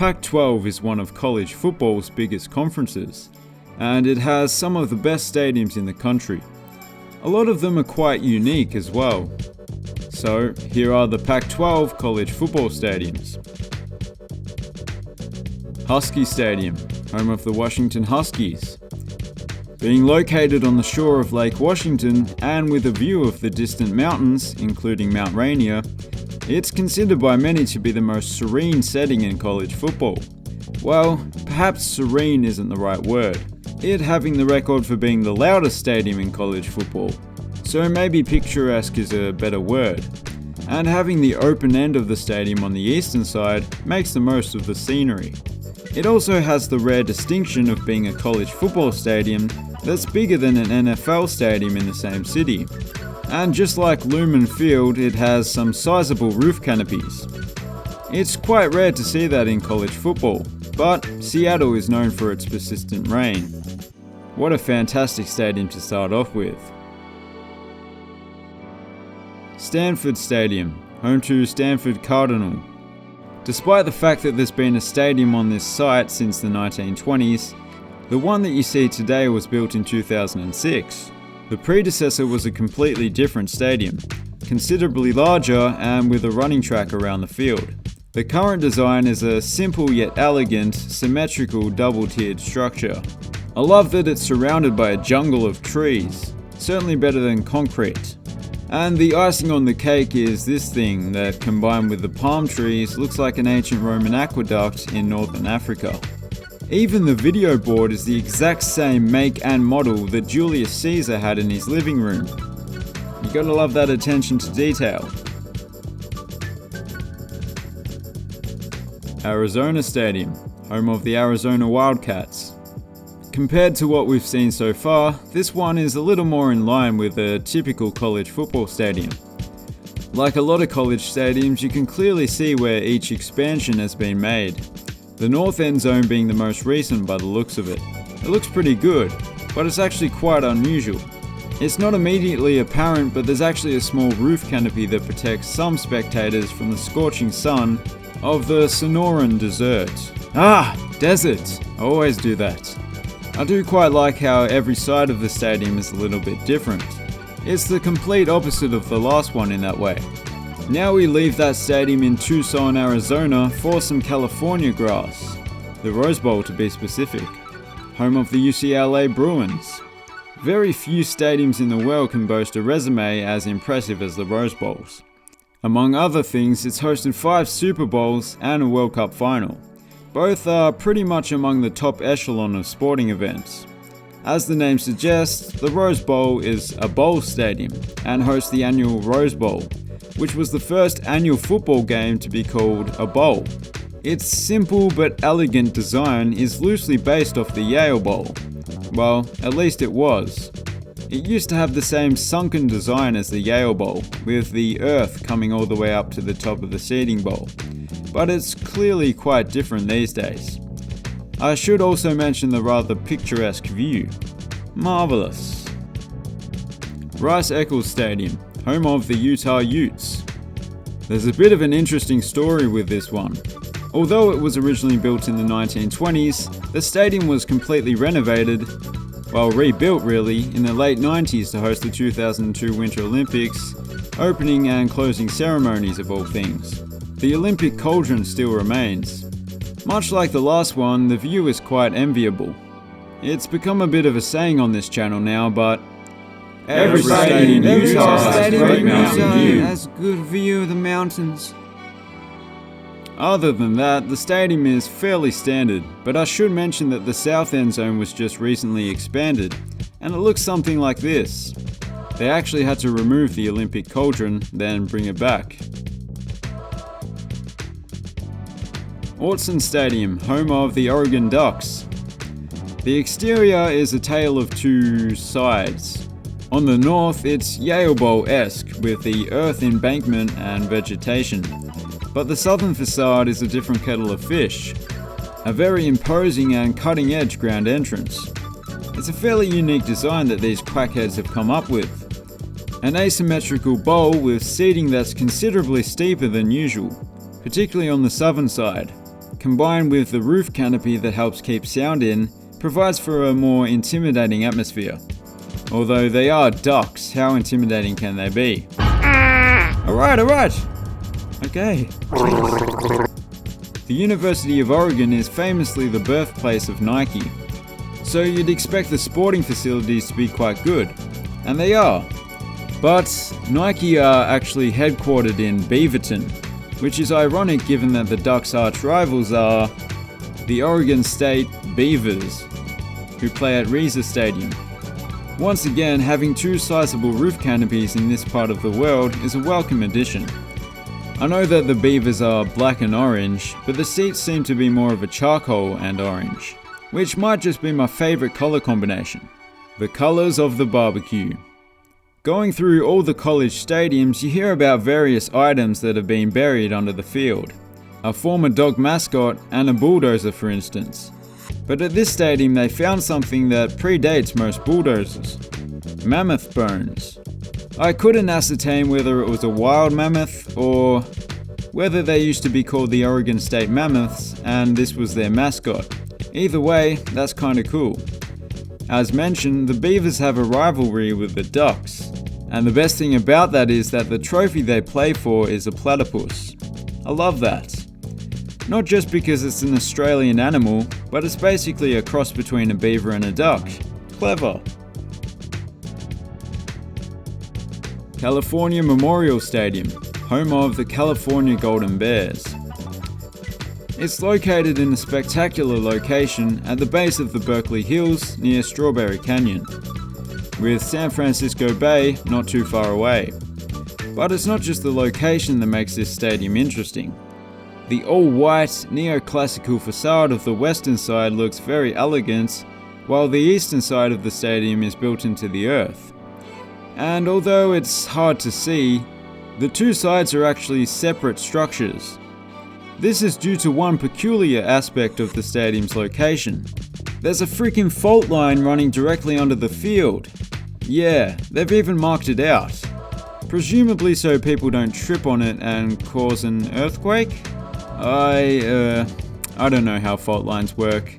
Pac-12 is one of college football's biggest conferences, and it has some of the best stadiums in the country. A lot of them are quite unique as well. So, here are the Pac-12 college football stadiums. Husky Stadium, home of the Washington Huskies. Being located on the shore of Lake Washington and with a view of the distant mountains, including Mount Rainier, it's considered by many to be the most serene setting in college football. Well, perhaps serene isn't the right word, it having the record for being the loudest stadium in college football, so maybe picturesque is a better word. And having the open end of the stadium on the eastern side makes the most of the scenery. It also has the rare distinction of being a college football stadium that's bigger than an NFL stadium in the same city. And just like Lumen Field, it has some sizable roof canopies. It's quite rare to see that in college football, but Seattle is known for its persistent rain. What a fantastic stadium to start off with. Stanford Stadium, home to Stanford Cardinal. Despite the fact that there's been a stadium on this site since the 1920s, the one that you see today was built in 2006. The predecessor was a completely different stadium, considerably larger and with a running track around the field. The current design is a simple yet elegant, symmetrical double-tiered structure. I love that it's surrounded by a jungle of trees, certainly better than concrete. And the icing on the cake is this thing that, combined with the palm trees, looks like an ancient Roman aqueduct in northern Africa. Even the video board is the exact same make and model that Julius Caesar had in his living room. You gotta love that attention to detail. Arizona Stadium, home of the Arizona Wildcats. Compared to what we've seen so far, this one is a little more in line with a typical college football stadium. Like a lot of college stadiums, you can clearly see where each expansion has been made. The north end zone being the most recent by the looks of it. It looks pretty good, but it's actually quite unusual. It's not immediately apparent, but there's actually a small roof canopy that protects some spectators from the scorching sun of the Sonoran Desert. Desert! I always do that. I do quite like how every side of the stadium is a little bit different. It's the complete opposite of the last one in that way. Now we leave that stadium in Tucson, Arizona for some California grass. The Rose Bowl to be specific. Home of the UCLA Bruins. Very few stadiums in the world can boast a resume as impressive as the Rose Bowls. Among other things, it's hosted 5 Super Bowls and a World Cup final. Both are pretty much among the top echelon of sporting events. As the name suggests, the Rose Bowl is a bowl stadium and hosts the annual Rose Bowl, which was the first annual football game to be called a bowl. Its simple but elegant design is loosely based off the Yale Bowl. Well, at least it was. It used to have the same sunken design as the Yale Bowl, with the earth coming all the way up to the top of the seating bowl. But it's clearly quite different these days. I should also mention the rather picturesque view. Marvelous. Rice-Eccles Stadium, home of the Utah Utes. There's a bit of an interesting story with this one. Although it was originally built in the 1920s, the stadium was completely renovated, rebuilt really, in the late 90s to host the 2002 Winter Olympics, opening and closing ceremonies of all things. The Olympic cauldron still remains. Much like the last one, the view is quite enviable. It's become a bit of a saying on this channel now, but every stadium in Utah has a great mountain view. Has good view of the mountains. Other than that, the stadium is fairly standard, but I should mention that the south end zone was just recently expanded, and it looks something like this. They actually had to remove the Olympic cauldron, then bring it back. Autzen Stadium, home of the Oregon Ducks. The exterior is a tale of two sides. On the north, it's Yale Bowl-esque with the earth embankment and vegetation. But the southern facade is a different kettle of fish. A very imposing and cutting-edge grand entrance. It's a fairly unique design that these quackheads have come up with. An asymmetrical bowl with seating that's considerably steeper than usual, particularly on the southern side. combined with the roof canopy that helps keep sound in, provides for a more intimidating atmosphere. Although they are ducks, how intimidating can they be? Alright. Okay. The University of Oregon is famously the birthplace of Nike, so you'd expect the sporting facilities to be quite good, and they are. But Nike are actually headquartered in Beaverton, which is ironic given that the Ducks' arch rivals are the Oregon State Beavers, who play at Reza Stadium. Once again, having two sizable roof canopies in this part of the world is a welcome addition. I know that the Beavers are black and orange, but the seats seem to be more of a charcoal and orange, which might just be my favourite colour combination. The colours of the barbecue. Going through all the college stadiums, you hear about various items that have been buried under the field. A former dog mascot and a bulldozer, for instance. But at this stadium they found something that predates most bulldozers. Mammoth bones. I couldn't ascertain whether it was a wild mammoth or whether they used to be called the Oregon State Mammoths and this was their mascot. Either way, that's kinda cool. As mentioned, the Beavers have a rivalry with the Ducks, and the best thing about that is that the trophy they play for is a platypus. I love that. Not just because it's an Australian animal, but it's basically a cross between a beaver and a duck. Clever. California Memorial Stadium, home of the California Golden Bears. It's located in a spectacular location at the base of the Berkeley Hills near Strawberry Canyon, with San Francisco Bay not too far away. But it's not just the location that makes this stadium interesting. The all-white, neoclassical facade of the western side looks very elegant, while the eastern side of the stadium is built into the earth. And although it's hard to see, the two sides are actually separate structures. This is due to one peculiar aspect of the stadium's location. There's a freaking fault line running directly under the field. Yeah, they've even marked it out. Presumably so people don't trip on it and cause an earthquake? I don't know how fault lines work.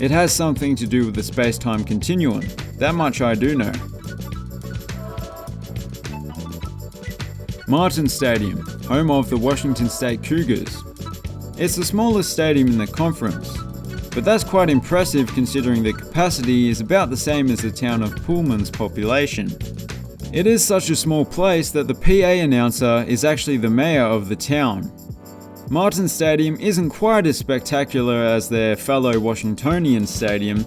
It has something to do with the space-time continuum. That much I do know. Martin Stadium, home of the Washington State Cougars. It's the smallest stadium in the conference, but that's quite impressive considering the capacity is about the same as the town of Pullman's population. It is such a small place that the PA announcer is actually the mayor of the town. Martin Stadium isn't quite as spectacular as their fellow Washingtonian stadium.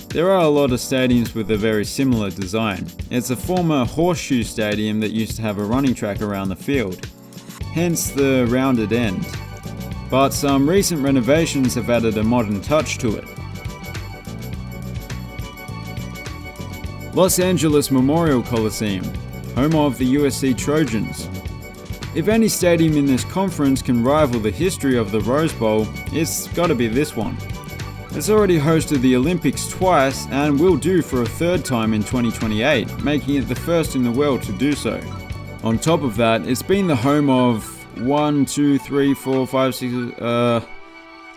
There are a lot of stadiums with a very similar design. It's a former horseshoe stadium that used to have a running track around the field, hence the rounded end. But some recent renovations have added a modern touch to it. Los Angeles Memorial Coliseum, home of the USC Trojans. If any stadium in this conference can rival the history of the Rose Bowl, it's gotta be this one. It's already hosted the Olympics twice and will do for a third time in 2028, making it the first in the world to do so. On top of that, it's been the home of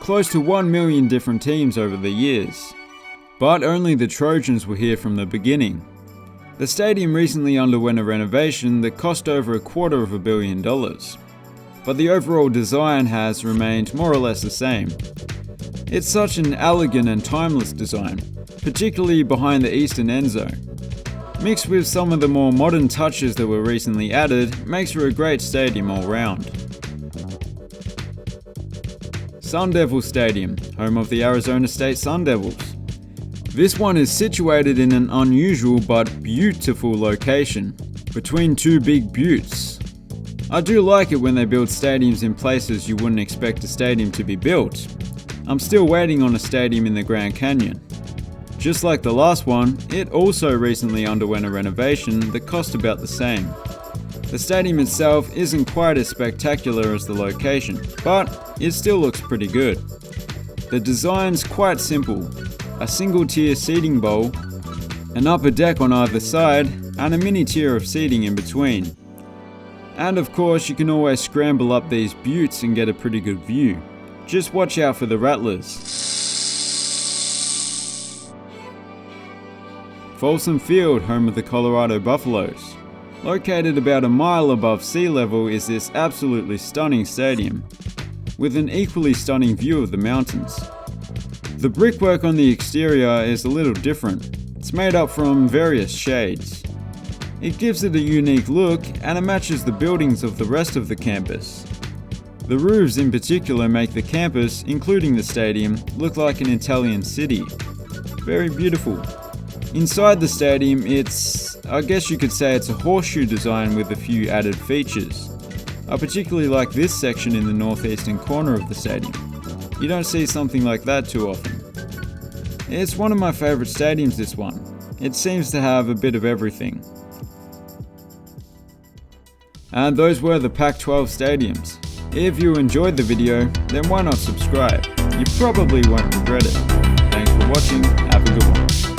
close to 1 million different teams over the years. But only the Trojans were here from the beginning. The stadium recently underwent a renovation that cost over $250 million. But the overall design has remained more or less the same. It's such an elegant and timeless design, particularly behind the eastern end zone. Mixed with some of the more modern touches that were recently added, makes for a great stadium all round. Sun Devil Stadium, home of the Arizona State Sun Devils. This one is situated in an unusual but beautiful location, between two big buttes. I do like it when they build stadiums in places you wouldn't expect a stadium to be built. I'm still waiting on a stadium in the Grand Canyon. Just like the last one, it also recently underwent a renovation that cost about the same. The stadium itself isn't quite as spectacular as the location, but it still looks pretty good. The design's quite simple: a single-tier seating bowl, an upper deck on either side, and a mini tier of seating in between. And of course, you can always scramble up these buttes and get a pretty good view. Just watch out for the rattlers. Folsom Field, home of the Colorado Buffaloes. Located about a mile above sea level is this absolutely stunning stadium, with an equally stunning view of the mountains. The brickwork on the exterior is a little different. It's made up from various shades. It gives it a unique look and it matches the buildings of the rest of the campus. The roofs in particular make the campus, including the stadium, look like an Italian city. Very beautiful. Inside the stadium, I guess you could say it's a horseshoe design with a few added features. I particularly like this section in the northeastern corner of the stadium. You don't see something like that too often. It's one of my favourite stadiums, this one. It seems to have a bit of everything. And those were the Pac-12 stadiums. If you enjoyed the video, then why not subscribe? You probably won't regret it. Thanks for watching, have a good one.